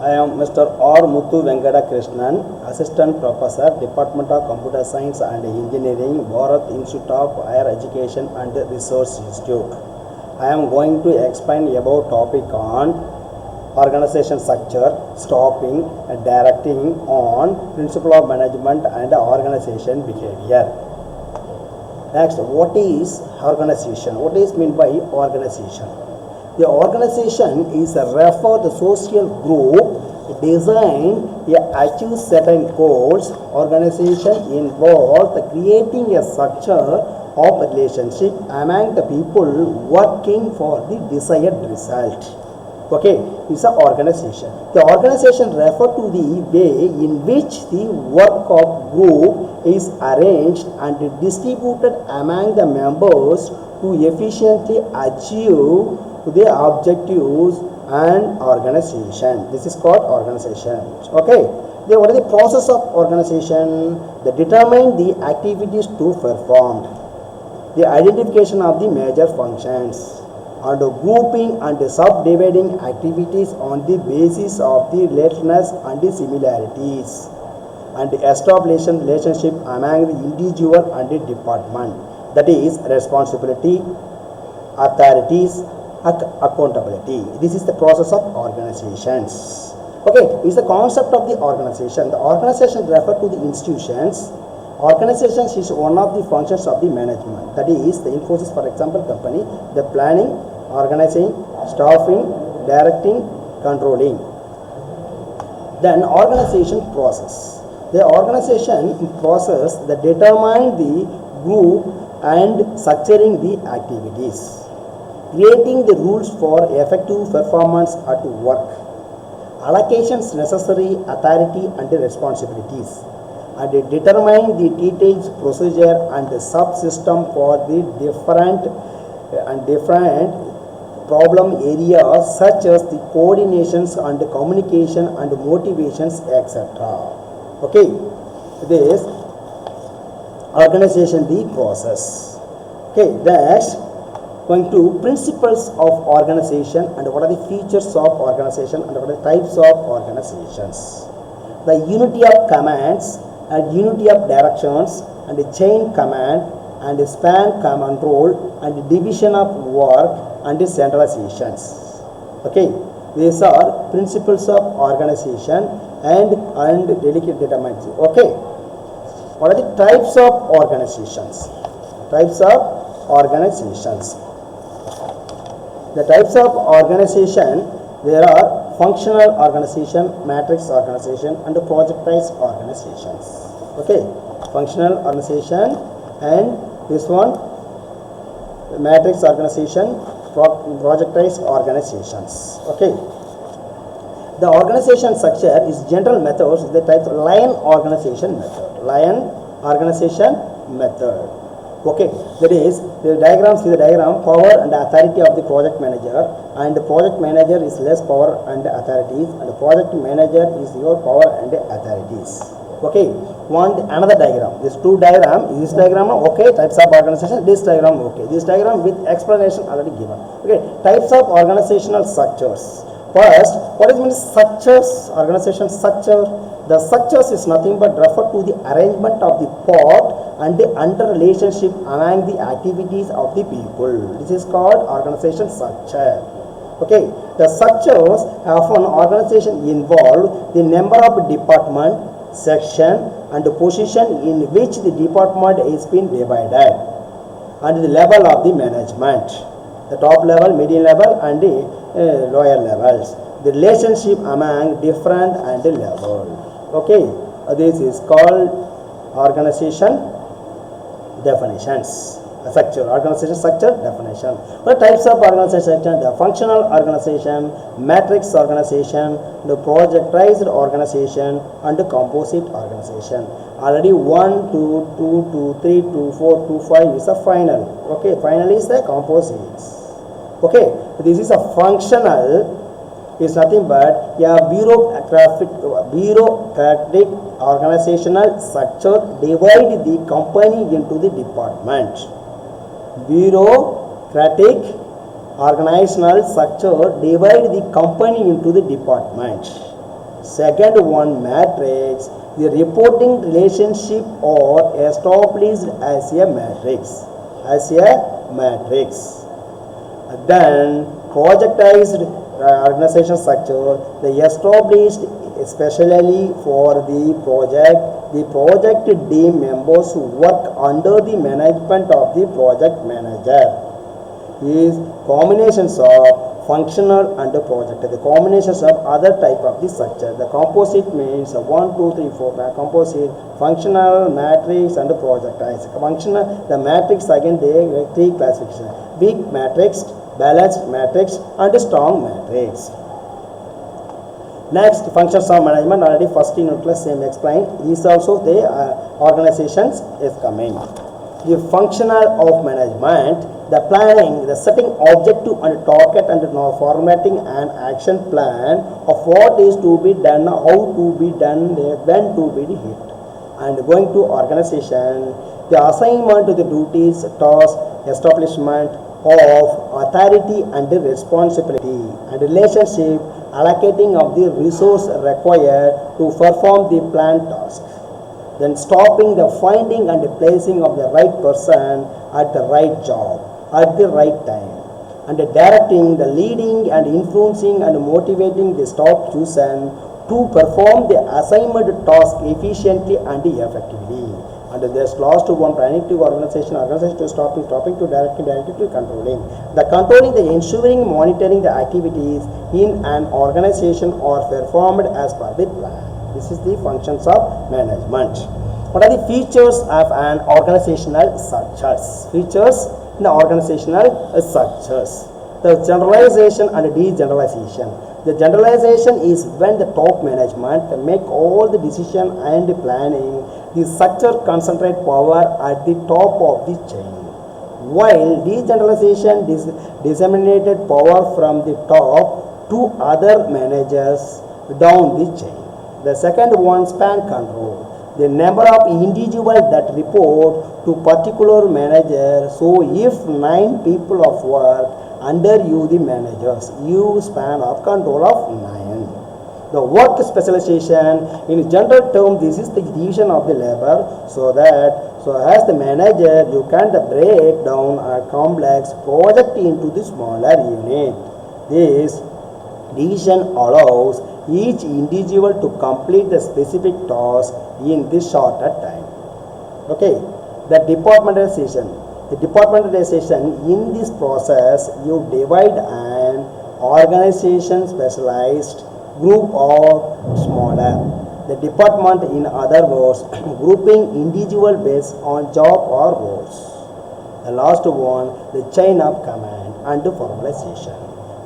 I am Mr. R. Muthu Venkata Krishnan, Assistant Professor, Department of Computer Science and Engineering, Bharat Institute of Higher Education and Research Institute. I am going to explain about topic on organization structure, stopping, and directing on principle of management and organization behavior. Next, what is organization? What is meant by organization? The organization is a refer the social group designed to achieve certain goals. Organization involves creating a structure of relationship among the people working for the desired result. Okay, it's an organization. The organization refers to the way in which the work of group is arranged and distributed among the members to efficiently achieve the objectives and organization. This is called organization. Okay. What is the process of organization? They determine the activities to performed, the identification of the major functions, and grouping and subdividing activities on the basis of the relatedness and the similarities, and establishing relationship among the individual and the department. That is responsibility, authorities, accountability. This is the process of organizations. Okay, it's the concept of the organization. The organization refers to the institutions. Organizations is one of the functions of the management. That is the Infosys, for example, company, the planning, organizing, staffing, directing, controlling. Then organization process. The organization process that determine the group and structuring the activities, creating the rules for effective performance at work, allocations necessary authority and responsibilities, and determine the detailed procedure and subsystem for the different problem areas such as the coordinations and communication and motivations, etc. Okay, this organization the process. Okay, that's going to principles of organization and what are the features of organization and what are the types of organizations. The unity of commands and unity of directions and the chain command and the span control and the division of work and the centralizations. Okay, these are principles of organization and delicate determinants. Okay, what are the types of organizations? Types of organizations. The types of organization, there are functional organization, matrix organization and projectized organizations. Okay, functional organization and this one matrix organization, projectized organizations. Okay, the organization structure is general methods. The type of line organization method. Line organization method. Okay, that is the diagram. See the diagram, power and authority of the project manager, and the project manager is less power and authorities, and the project manager is your power and authorities. Okay, another diagram. This two diagram. This diagram okay. Types of organization. This diagram okay. This diagram with explanation already given. Okay, types of organizational structures. First, what is mean structures? Organization structure. The structures is nothing but refer to the arrangement of the part and the interrelationship among the activities of the people. This is called organization structure. Okay, the structures of an organization involve the number of department, section and the position in which the department is been divided, and the level of the management, the top level, medium level and the lower levels, the relationship among different and the level. Okay, this is called organization definitions. Structure, organization structure definition. What types of organization? The functional organization, matrix organization, the projectized organization and the composite organization. Already 1, 2, 2, 2, 3, 2, 4, 2, 5 is a final. Okay, final is the composites. Okay, this is a functional, is nothing but a bureaucratic organizational structure divide the company into the department. Bureaucratic organizational structure divide the company into the department. Second one, matrix. The reporting relationship are established as a matrix. As a matrix. Then projectized organization structure. The established especially for the project team members who work under the management of the project manager is combinations of functional and project. The combinations of other type of the structure. The composite means 1, 2, 3, 4. Composite, functional, matrix, and projectized. Functional, the matrix again they three classification: weak matrix, balanced matrix, and strong matrix. Next, functions of management. Already first in class same explained. These also the organizations is coming. The functional of management, the planning, the setting objective and target and formatting an action plan of what is to be done, how to be done, when to be hit. And going to organization, the assignment to the duties, tasks, establishment of authority and responsibility and relationship, allocating of the resource required to perform the planned task. Then stopping the finding and placing of the right person at the right job at the right time, and directing the leading and influencing and motivating the staff chosen to perform the assignment task efficiently and effectively. And there's last one, planning to organization to stopping to directing to controlling. The controlling, the ensuring, monitoring the activities in an organization are performed as per the plan. This is the functions of management. What are the features of an organizational structures? Features in the organizational structures. The generalization and degeneralization. The generalization is when the top management make all the decision and the planning. The structure concentrate power at the top of the chain, while degeneralization disseminated power from the top to other managers down the chain. The second one, span control. The number of individuals that report to particular manager. So if 9 people of work under you, the managers, you span of control of 9. The work specialization, in general term, this is the division of the labor, so as the manager you can break down a complex project into the smaller unit. This division allows each individual to complete the specific task in this shorter time. Okay, the departmentalization. The departmentalization, in this process you divide an organization specialized group or smaller. The department, in other words, grouping individual based on job or roles. The last one, the chain of command and formalization.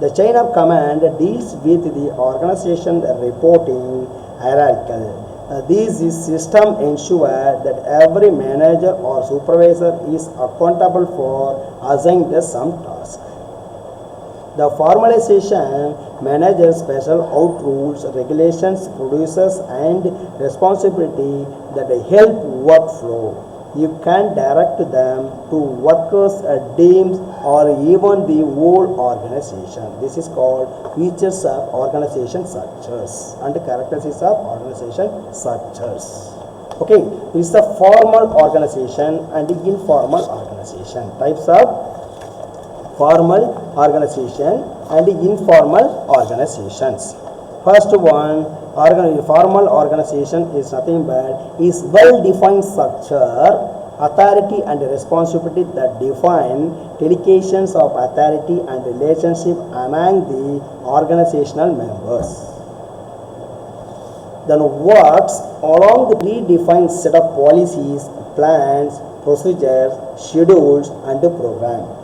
The chain of command deals with the organization reporting hierarchical. This system ensures that every manager or supervisor is accountable for assigned some task. The formalization manages special out rules, regulations, produces and responsibility that help workflow. You can direct them to workers, teams, or even the whole organization. This is called features of organization structures and characteristics of organization structures. Okay, this is the formal organization and the informal organization. Types of formal organization and informal organizations. First one, formal organization is nothing but is well-defined structure, authority and responsibility that define delegations of authority and relationship among the organizational members. Then works along the predefined set of policies, plans, procedures, schedules and programs.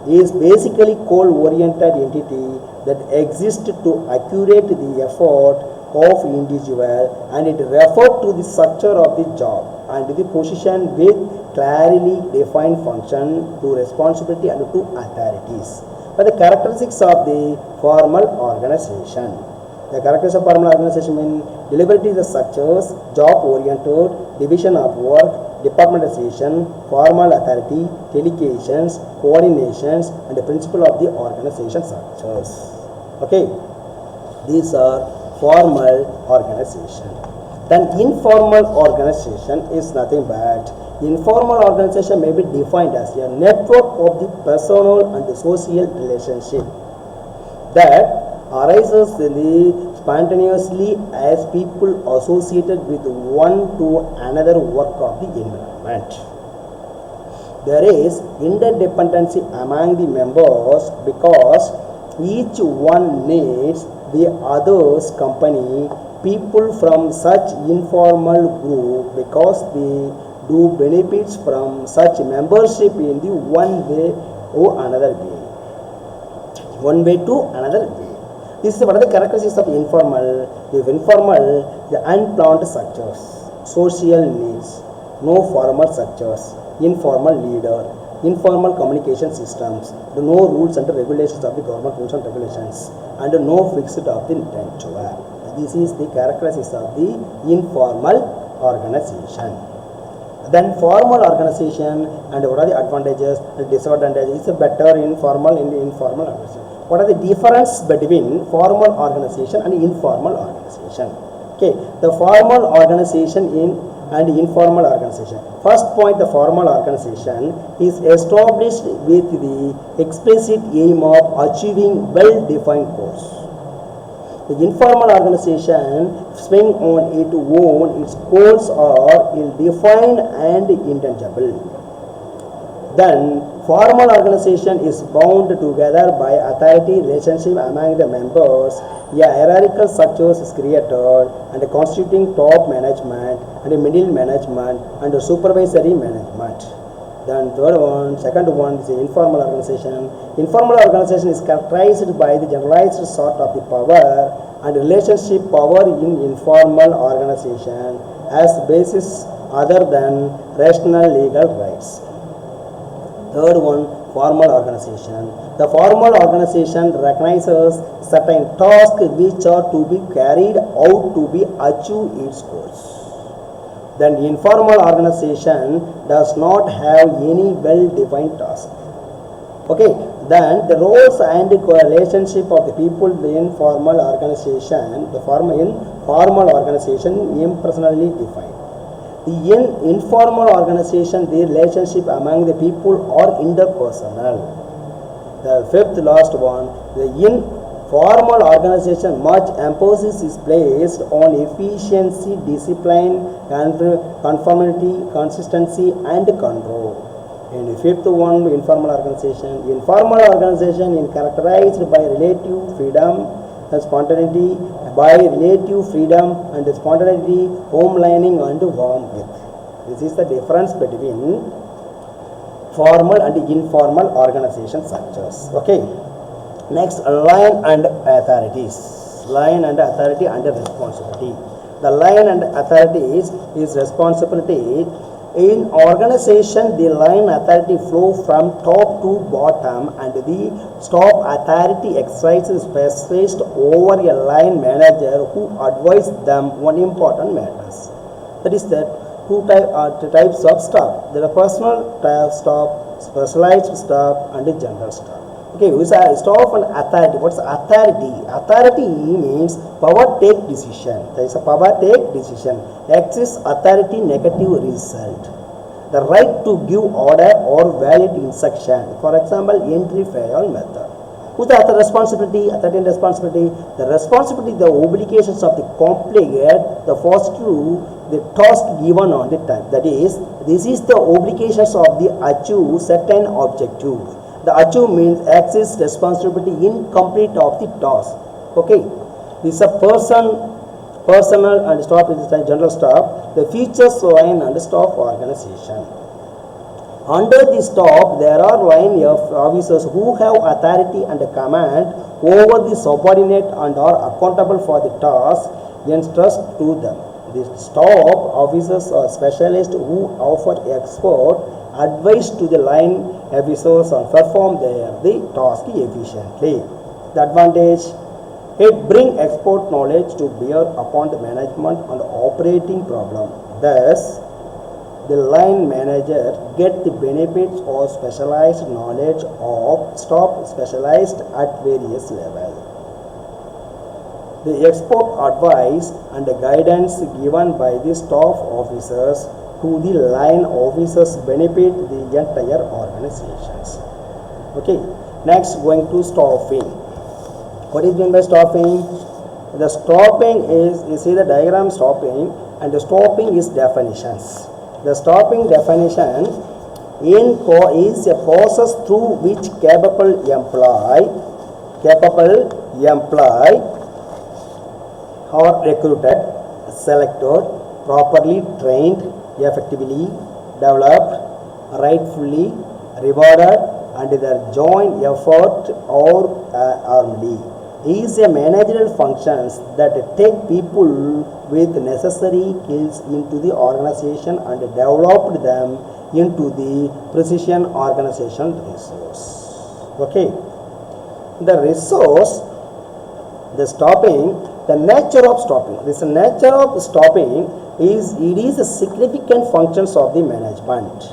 Is basically goal-oriented entity that exists to accurate the effort of individual, and it refers to the structure of the job and the position with clearly defined function to responsibility and to authorities. But the characteristics of the formal organization. The characteristics of formal organization mean deliberately the structures, job-oriented, division of work, departmentalization, formal authority, delegations, coordinations, and the principle of the organization structures. Okay, these are formal organization. Then informal organization is nothing but informal organization may be defined as a network of the personal and the social relationship that arises spontaneously as people associated with one to another work of the environment. There is interdependency among the members because each one needs the other's company. People from such informal group because they do benefits from such membership in the one way or another way. One way to another way. This is what are the characteristics of informal. If informal, the unplanned structures, social needs, no formal structures, informal leader, informal communication systems, no rules and regulations of the government rules and regulations, and no fixed of the intent to act. This is the characteristics of the informal organization. Then formal organization, and what are the advantages and disadvantages? It's better in formal and informal organization. What are the difference between formal organization and informal organization? Okay, the formal organization and informal organization. First point, the formal organization is established with the explicit aim of achieving well-defined goals. The informal organization swing on its own, its goals are ill-defined and intangible. Then formal organization is bound together by authority relationship among the members. A hierarchical structure is created and constituting top management and middle management and supervisory management. Then second one is the informal organization. Informal organization is characterized by the generalized sort of the power and relationship power in informal organization as basis other than rational legal rights. Third one, formal organization. The formal organization recognizes certain tasks which are to be carried out to be achieve its goals. Then informal organization does not have any well-defined task. Okay, then the roles and the relationship of the people in formal organization, formal organization impersonally defined. In informal organization, the relationship among the people are interpersonal. The fifth last one, the informal organization much emphasis is placed on efficiency, discipline, conformity, consistency, and control. And the fifth one, informal organization. Informal organization is characterized by relative freedom and spontaneity, by relative freedom and spontaneity, homelining and warmth. This is the difference between formal and informal organization structures. Okay. Next, line and authorities. Line and authority and responsibility. The line and authority is responsibility. In organization, the line authority flow from top to bottom, and the top authority exercises specialist over a line manager who advise them on important matters. That is the two types of staff. There are personal staff, specialized staff, and general staff. Okay, we say staff and authority. What's authority? Authority means power take decision. There is a power take decision. Exists authority negative result. The right to give order or valid instruction. For example, entry fail method. Who's the other responsibility? Authority and responsibility. The responsibility, the obligations of the complete, the first to the task given on the time. That is, this is the obligations of the achieve certain objective. The achieve means access responsibility incomplete of the task. Okay, this is a personal and staff is the general staff. The features line and staff organization. Under the staff, there are line of officers who have authority and command over the subordinate and are accountable for the task entrusted to them. The staff officers are specialists who offer expert advice to the line officers and perform the task efficiently. The advantage, it brings expert knowledge to bear upon the management and operating problem. Thus, the line manager get the benefits of specialized knowledge of staff specialized at various levels. The expert advice and the guidance given by the staff officers to the line officers benefit the entire organizations. Okay, next going to staffing. What is meant by staffing? The stopping is, you see the diagram stopping, and the stopping is definitions. The stopping definition is a process through which capable employee are recruited, selected, properly trained, effectively developed, rightfully rewarded, and their joint effort or armly. Is a managerial functions that take people with necessary skills into the organization and develop them into the precision organization resource. Okay, the resource, the stopping, the nature of stopping. This nature of stopping is, it is a significant functions of the management.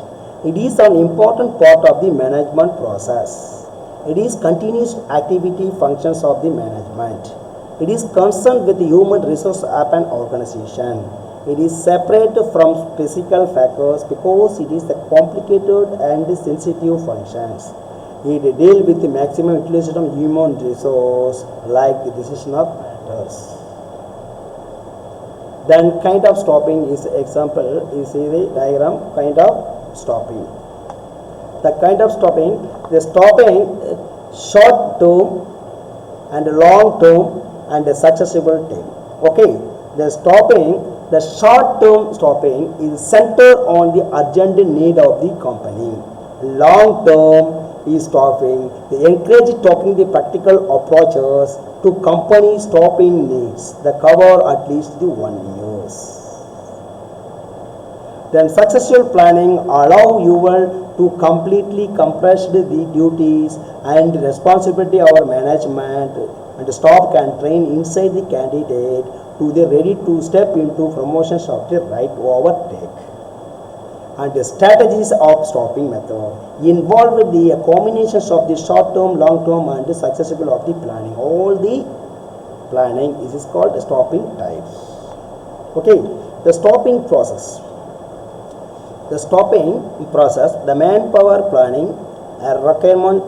It is an important part of the management process. It is continuous activity functions of the management. It is concerned with the human resource of an organization. It is separate from physical factors because it is a complicated and sensitive functions. It deals with the maximum utilization of human resource like the decision of matters. Then kind of stopping is example, you see the diagram, kind of stopping. The kind of stopping, the stopping short term and long term and a successible term. Okay, the stopping, the short term stopping is centered on the urgent need of the company. Long term is stopping, they encourage taking the practical approaches to company stopping needs that cover at least the 1 year. Then successful planning allow you to completely compress the duties and responsibility of our management, and the staff can train inside the candidate to the ready to step into promotions of the right to overtake. And the strategies of stopping method involve the combinations of the short term, long term, and the successful of the planning. All the planning is called the stopping types. Okay, the stopping process. The stopping process, the manpower planning, a requirement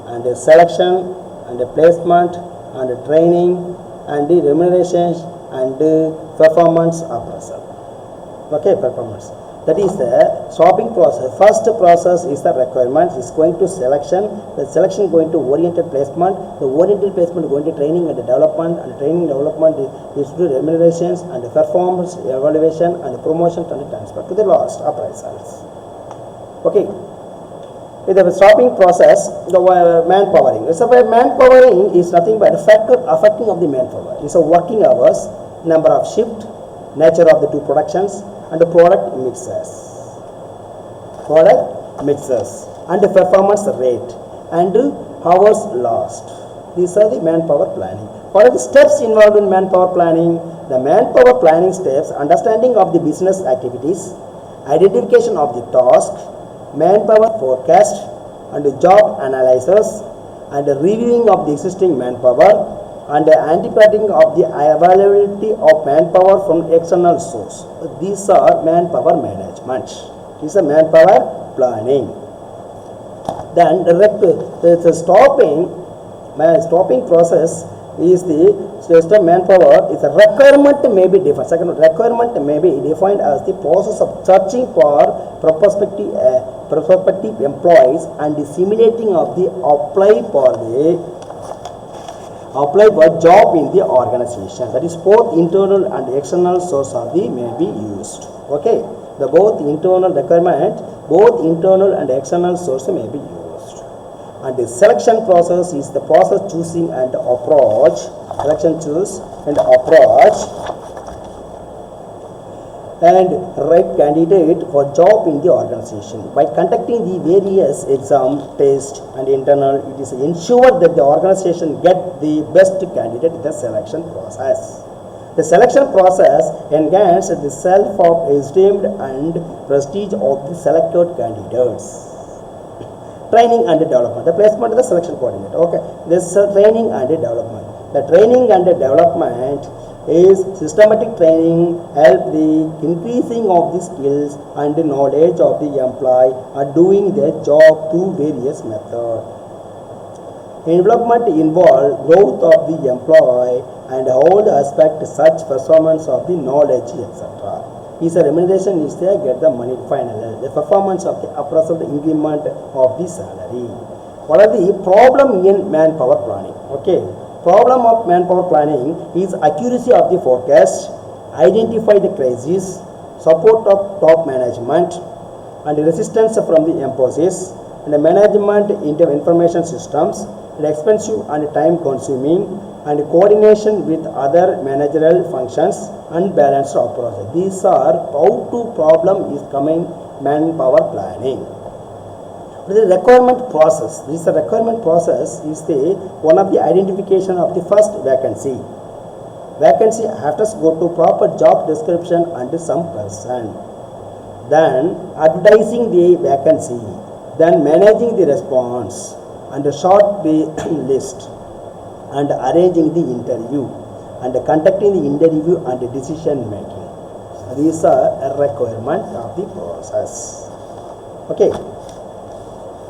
and a selection and a placement and a training and the remuneration and the performance appraisal. Okay, performance. That is the stopping process. First process is the requirement. It's going to selection. The selection going to oriented placement. The oriented placement going to training and development. And training development is to remunerations and performance evaluation and promotion and transfer to the last appraisals. Okay. With the stopping process, the manpowering. So manpowering is nothing but a factor affecting of the manpower. It's a working hours, number of shift, nature of the two productions, and the product mixes and the performance rate and hours lost. These are the manpower planning. What are the steps involved in manpower planning? The manpower planning steps: understanding of the business activities, identification of the task, manpower forecast and job analysis, and reviewing of the existing manpower, and anticipating of the availability of manpower from external source. These are manpower management. These are manpower planning. Then the stopping process is the system manpower is a requirement may be defined. Second, requirement may be defined as the process of searching for prospective employees and the simulating of the apply for job in the organization. That is both internal and external source of the may be used. Okay, the both internal requirement, both internal and external source may be used. And the selection process is the process choosing and approach. Selection, choose and approach and right candidate for job in the organization. By conducting the various exam, test and internal, it is ensured that the organization get the best candidate in the selection process. The selection process enhances the self-esteem and prestige of the selected candidates. Training and development. The placement of the selection coordinator. Okay, this training and development. The training and development is systematic training help the increasing of the skills and the knowledge of the employee are doing their job through various methods. Development involves growth of the employee and all the aspects such performance of the knowledge, etc. Is a remuneration is there, get the money final. The performance of the appraisal, the increment of the salary. What are the problem in manpower planning? Okay. Problem of manpower planning is accuracy of the forecast, identify the crisis, support of top management, and resistance from the emphasis, and the management into information systems, and expensive and time consuming, and coordination with other managerial functions, unbalanced approach. These are how to problem is coming manpower planning. The requirement process. This requirement process is the one of the identification of the first vacancy. Vacancy after go to proper job description and some person. Then advertising the vacancy. Then managing the response and sort the list and arranging the interview and conducting the interview and the decision making. These are a requirement of the process. Okay.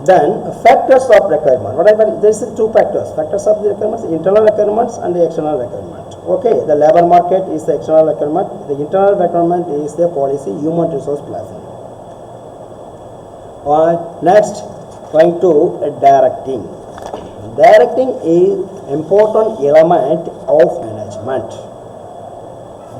Then factors of requirement. Whatever there is two factors. Factors of the requirements, internal requirements and the external requirement. Okay, the labor market is the external requirement. The internal requirement is the policy, human resource planning. Next, going to directing. Directing is important element of management,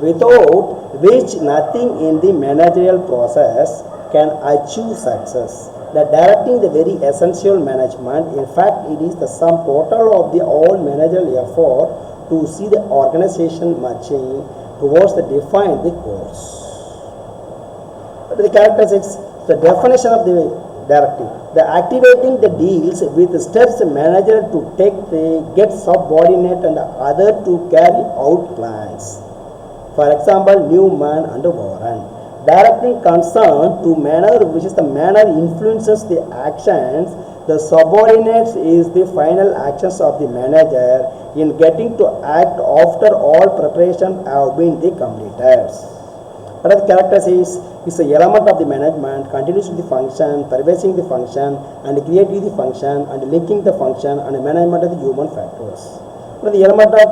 without which nothing in the managerial process can achieve success. The directing the very essential management. In fact, it is the sum total of the all managerial effort to see the organization marching towards the defined the course. The characteristics, the definition of the directing. The activating the deals with the steps the manager to take the get subordinate and the other to carry out plans. For example, Newman and Warren. Directing concern to manner, which is the manner influences the actions. The subordinates is the final actions of the manager in getting to act after all preparation have been completed. What are the characters is the element of the management, continues the function, pervading the function, and creating the function, and linking the function, and management of the human factors. What are the element of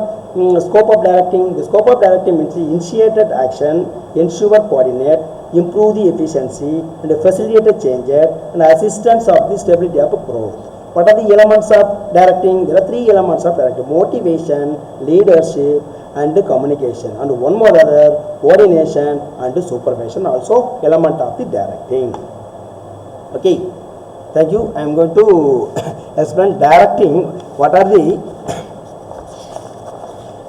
scope of directing? The scope of directing means the initiated action, ensure coordinate, improve the efficiency, and facilitate the change, and assistance of the stability of growth. What are the elements of directing? There are three elements of directing: motivation, leadership, and communication. And one more other, coordination and supervision, also element of the directing. Okay, thank you. I am going to explain directing. What are the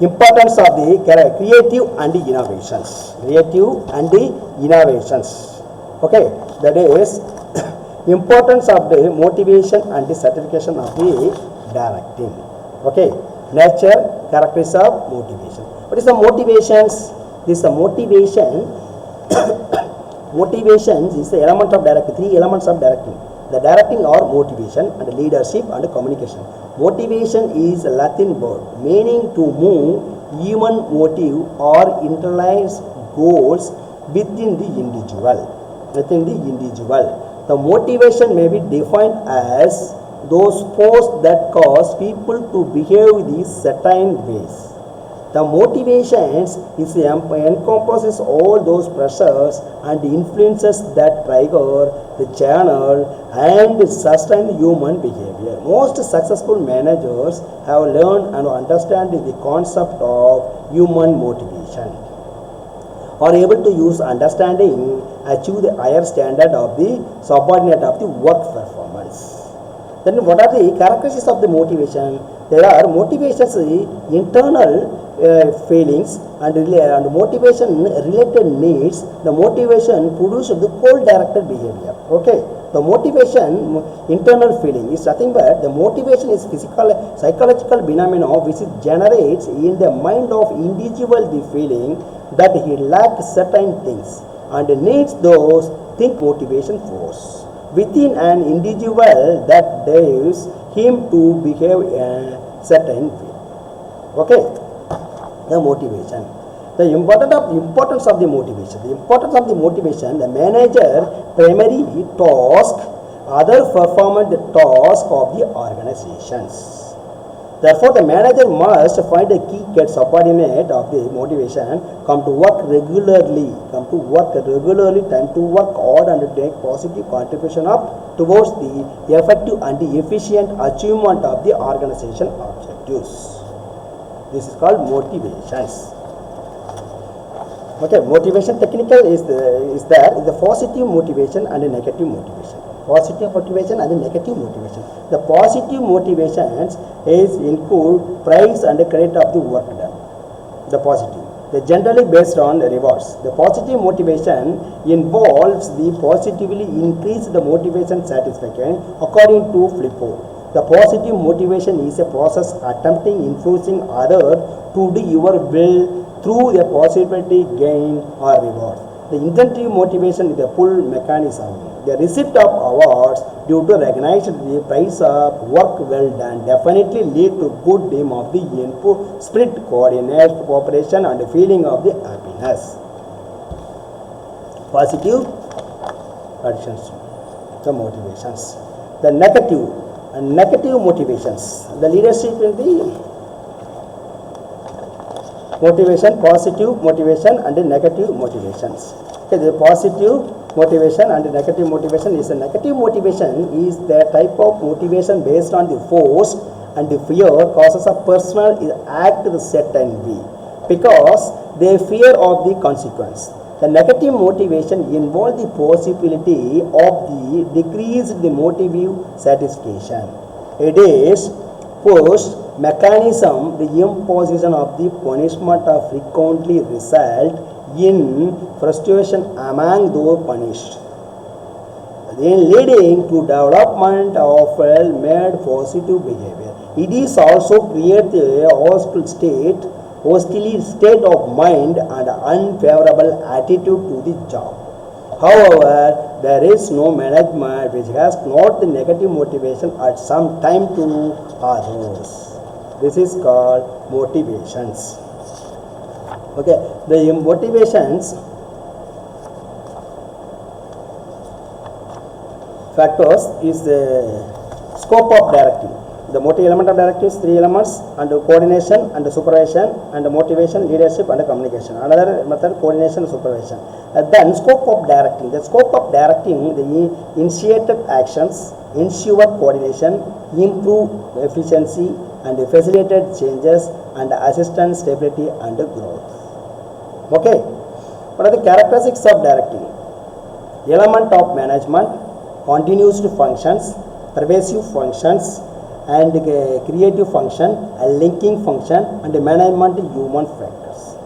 importance of the creative and the innovations. Creative and the innovations. Okay, that is importance of the motivation and the certification of the directing. Okay, nature, characteristics of motivation. What is the motivations? This is the motivation. Motivations is the element of directing. Three elements of directing. The directing are motivation and leadership and communication. Motivation is a Latin word meaning to move human motive or internalize goals within the individual. The motivation may be defined as those forces that cause people to behave these certain ways. The motivations encompasses all those pressures and influences that trigger the channel and sustain human behavior. Most successful managers have learned and understand the concept of human motivation, are able to use understanding, achieve the higher standard of the subordinate of the work performance. Then what are the characteristics of the motivation? There are motivations, internal feelings and motivation related needs. The motivation produces the goal-directed behavior. Okay, the motivation, internal feeling is nothing but the motivation is psychological phenomenon which generates in the mind of individual the feeling that he lacks certain things and needs those think motivation force within an individual that drives him to behave a certain way. Okay, the motivation. The importance of the motivation. The importance of the motivation. The manager primary task, other performance the task of the organizations. Therefore, the manager must find a key get subordinate of the motivation, come to work regularly, time to work hard and take positive contribution up towards the effective and the efficient achievement of the organization objectives. This is called motivations. Okay, motivation technical is the positive motivation and the negative motivation. Positive motivation and the negative motivation. The positive motivations is include praise and credit of the work done. The positive. They generally based on rewards. The positive motivation involves the positively increase the motivation satisfaction according to Flippo. The positive motivation is a process attempting influencing others to do your will through the possibility gain or reward. The intensive motivation is a pull mechanism. The receipt of awards due to recognize the price of work well done definitely lead to good team of the input, spirit, coordinate, cooperation and feeling of the happiness. Positive additions, the motivations. The negative motivations. The leadership in the motivation, positive motivation and the negative motivations. Okay, the positive motivation and the negative motivation is the negative motivation is the type of motivation based on the force and the fear causes a person is act the certain way because they fear of the consequence. The negative motivation involves the possibility of the decreased the motive satisfaction. It is push mechanism, the imposition of the punishment of frequently result in frustration among those punished, then leading to development of well-made positive behavior. It is also create a hostile state of mind and unfavorable attitude to the job. However, there is no management which has not the negative motivation at some time to others. This is called motivations. Okay, the motivations factors is the scope of directing. The motive element of directive is 3 elements and coordination and supervision and motivation, leadership and communication. Another method coordination and supervision. Then scope of directing. The scope of directing the initiated actions, ensure coordination, improve efficiency and facilitate changes and assistance stability and growth. Okay, what are the characteristics of directing? Element of management, continuous functions, pervasive functions and creative function, a linking function and management human factors.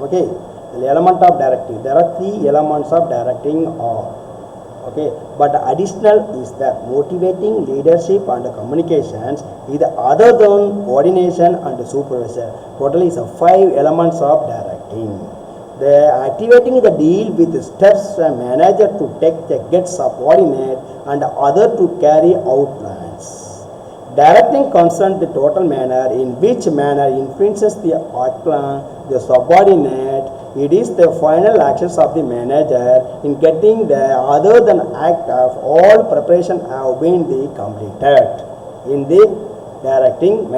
Okay, the element of directing. There are 3 elements of directing okay, but additional is that motivating, leadership and communications is other than coordination and supervision. Totally is 5 elements of directing. The activating the deal with steps a manager to take the get subordinate and other to carry out plans. Directing concerns the total manner in which manner influences the the subordinate. It is the final actions of the manager in getting the other than act of all preparation have been completed in the directing